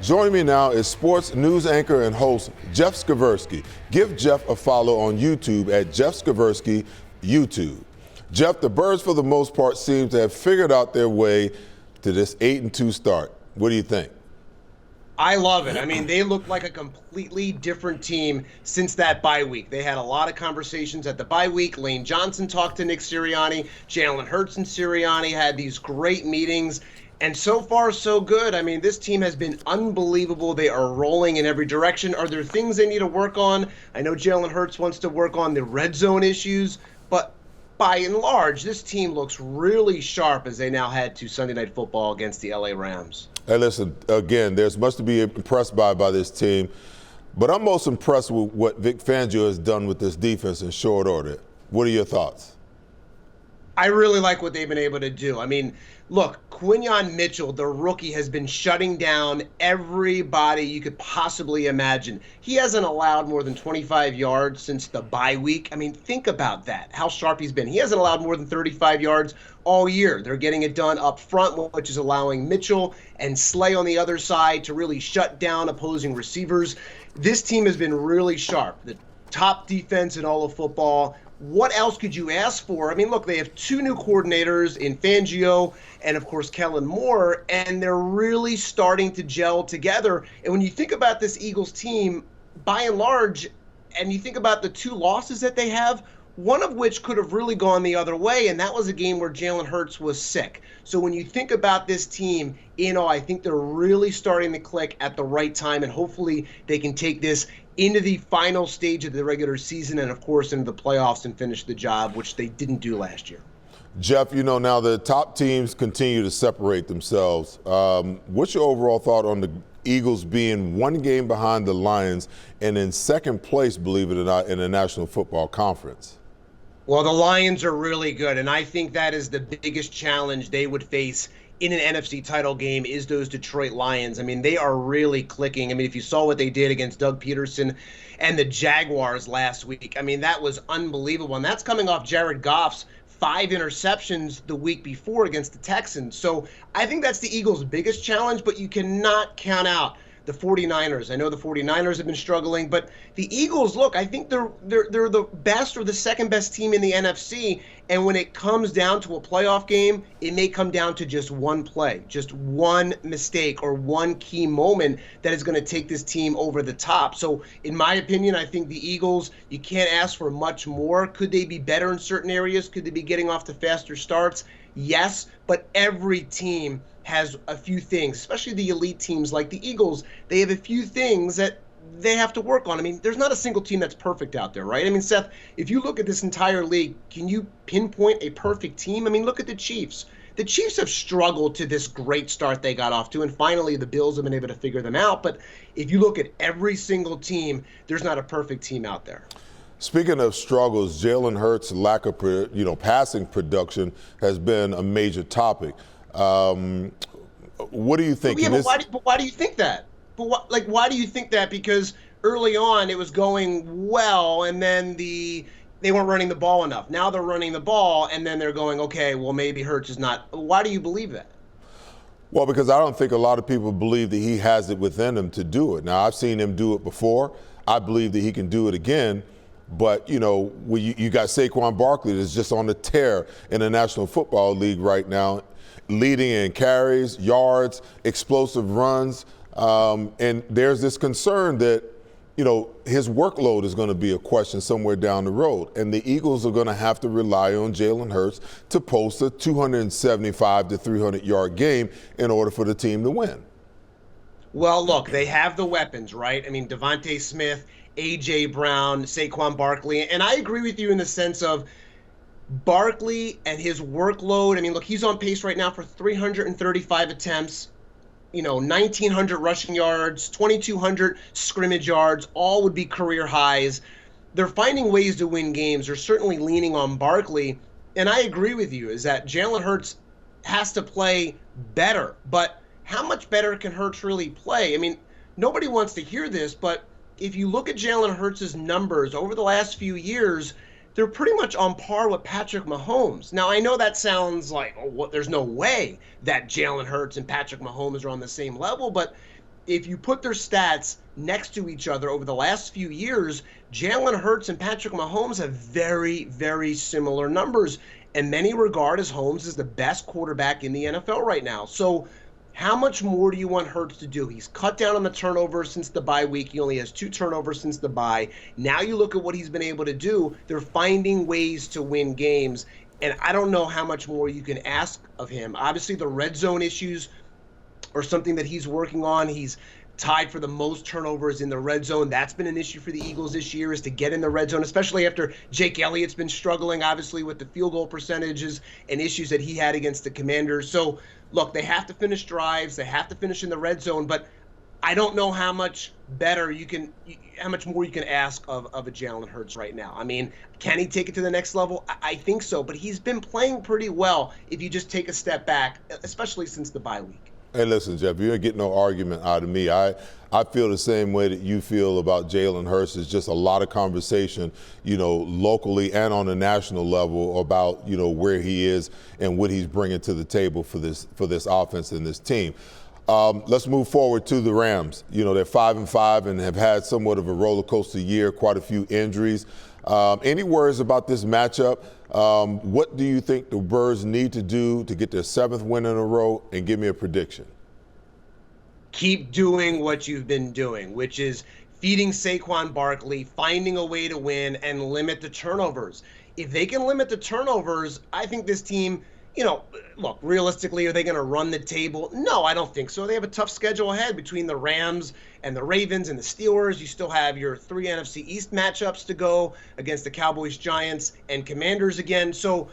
Joining me now is sports news anchor and host Jeff Skversky. Give Jeff a follow on YouTube at Jeff Skversky YouTube. Jeff, the Birds for the most part seem to have figured out their way to this 8-2 start. What do you think? I love it. I mean, they look like a completely different team since that bye week. They had a lot of conversations at the bye week. Lane Johnson talked to Nick Sirianni. Jalen Hurts and Sirianni had these great meetings. And so far, so good. I mean, this team has been unbelievable. They are rolling in every direction. Are there things they need to work on? I know Jalen Hurts wants to work on the red zone issues, but by and large, this team looks really sharp as they now head to Sunday Night Football against the LA Rams. Hey, listen, again, there's much to be impressed by this team, but I'm most impressed with what Vic Fangio has done with this defense in short order. What are your thoughts? I really like what they've been able to do. I mean, look, Quinyon Mitchell, the rookie, has been shutting down everybody you could possibly imagine. He hasn't allowed more than 25 yards since the bye week. I mean, think about that, how sharp he's been. He hasn't allowed more than 35 yards all year. They're getting it done up front, which is allowing Mitchell and Slay on the other side to really shut down opposing receivers. This team has been really sharp. The top defense in all of football. What else could you ask for? I mean, look, they have two new coordinators in Fangio and, of course, Kellen Moore, and they're really starting to gel together. And when you think about this Eagles team, by and large, and you think about the two losses that they have, one of which could have really gone the other way, and that was a game where Jalen Hurts was sick. So when you think about this team, I think they're really starting to click at the right time, and hopefully they can take this into the final stage of the regular season and, of course, into the playoffs and finish the job, which they didn't do last year. Jeff, now the top teams continue to separate themselves. What's your overall thought on the Eagles being one game behind the Lions and in second place, believe it or not, in the National Football Conference? Well, the Lions are really good, and I think that is the biggest challenge they would face in an NFC title game is those Detroit Lions. I mean, they are really clicking. I mean, if you saw what they did against Doug Peterson and the Jaguars last week, I mean, that was unbelievable. And that's coming off Jared Goff's 5 interceptions the week before against the Texans. So I think that's the Eagles' biggest challenge, but you cannot count out the 49ers. I know the 49ers have been struggling, but the Eagles, look, I think they're the best or the second best team in the NFC. And when it comes down to a playoff game, it may come down to just one play, just one mistake or one key moment that is going to take this team over the top. So in my opinion, I think the Eagles, you can't ask for much more. Could they be better in certain areas? Could they be getting off to faster starts? Yes, but every team has a few things, especially the elite teams like the Eagles. They have a few things that they have to work on. I mean, there's not a single team that's perfect out there, right? I mean, Seth, if you look at this entire league, can you pinpoint a perfect team? I mean, look at the Chiefs. The Chiefs have struggled to this great start they got off to, and finally the Bills have been able to figure them out. But if you look at every single team, there's not a perfect team out there. Speaking of struggles, Jalen Hurts' lack of passing production has been a major topic. What do you think? Yeah, but why do you think that? Why do you think that? Because early on it was going well, and then they weren't running the ball enough. Now they're running the ball, and then they're going, okay, well, maybe Hurts is not. Why do you believe that? Well, because I don't think a lot of people believe that he has it within him to do it. Now, I've seen him do it before. I believe that he can do it again. But, you got Saquon Barkley that's just on the tear in the National Football League right now, leading in carries, yards, explosive runs. And there's this concern that, his workload is going to be a question somewhere down the road. And the Eagles are going to have to rely on Jalen Hurts to post a 275 to 300-yard game in order for the team to win. Well, look, they have the weapons, right? I mean, Devontae Smith, A.J. Brown, Saquon Barkley. And I agree with you in the sense of Barkley and his workload. I mean, look, he's on pace right now for 335 attempts, 1,900 rushing yards, 2,200 scrimmage yards, all would be career highs. They're finding ways to win games. They're certainly leaning on Barkley. And I agree with you, is that Jalen Hurts has to play better. But how much better can Hurts really play? I mean, nobody wants to hear this, but if you look at Jalen Hurts' numbers over the last few years, they're pretty much on par with Patrick Mahomes. Now, I know that sounds like, there's no way that Jalen Hurts and Patrick Mahomes are on the same level, but if you put their stats next to each other over the last few years, Jalen Hurts and Patrick Mahomes have very, very similar numbers. And many regard as Mahomes as the best quarterback in the NFL right now. So how much more do you want Hurts to do? He's cut down on the turnovers since the bye week. He only has 2 turnovers since the bye. Now you look at what he's been able to do. They're finding ways to win games. And I don't know how much more you can ask of him. Obviously, the red zone issues are something that he's working on. He's tied for the most turnovers in the red zone. That's been an issue for the Eagles this year, is to get in the red zone, especially after Jake Elliott's been struggling, obviously, with the field goal percentages and issues that he had against the Commanders. So, look, they have to finish drives. They have to finish in the red zone, but I don't know how much better how much more you can ask of a Jalen Hurts right now. I mean, can he take it to the next level? I think so, but he's been playing pretty well if you just take a step back, especially since the bye week. Hey, listen, Jeff, you don't get no argument out of me. I feel the same way that you feel about Jalen Hurts. It's just a lot of conversation, locally and on a national level about, where he is and what he's bringing to the table for this offense and this team. Let's move forward to the Rams. They're 5-5 and have had somewhat of a roller coaster year, quite a few injuries. Any worries about this matchup? What do you think the Birds need to do to get their 7th win in a row? And give me a prediction. Keep doing what you've been doing, which is feeding Saquon Barkley, finding a way to win, and limit the turnovers. If they can limit the turnovers, I think this team, look, realistically, are they going to run the table? No, I don't think so. They have a tough schedule ahead between the Rams and the Ravens and the Steelers. You still have your 3 NFC East matchups to go against the Cowboys, Giants, and Commanders again. So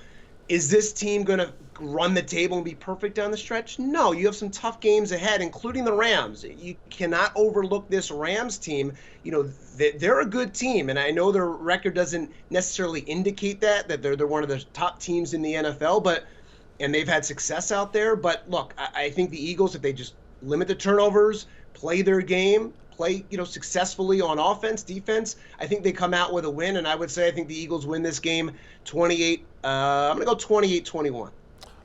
is this team going to run the table and be perfect down the stretch? No, you have some tough games ahead, including the Rams. You cannot overlook this Rams team. They're a good team, and I know their record doesn't necessarily indicate that they're one of the top teams in the NFL, and they've had success out there. But look, I think the Eagles, if they just limit the turnovers, play their game, play successfully on offense, defense, I think they come out with a win. And I would say I think the Eagles win this game 28. I'm going to go 28-21.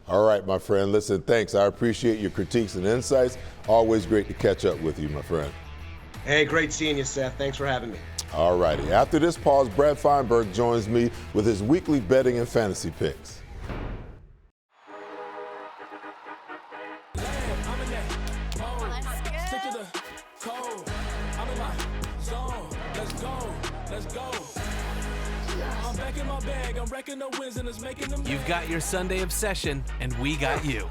All right, my friend. Listen, thanks. I appreciate your critiques and insights. Always great to catch up with you, my friend. Hey, great seeing you, Seth. Thanks for having me. All righty. After this pause, Brad Feinberg joins me with his weekly betting and fantasy picks. You've got your Sunday obsession, and we got you.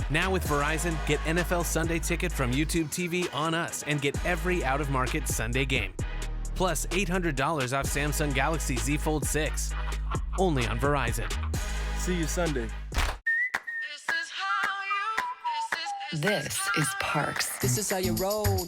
Now with Verizon, get NFL Sunday Ticket from YouTube TV on us and get every out-of-market Sunday game. Plus $800 off Samsung Galaxy Z Fold 6. Only on Verizon. See you Sunday. This is Parks. This is how you roll.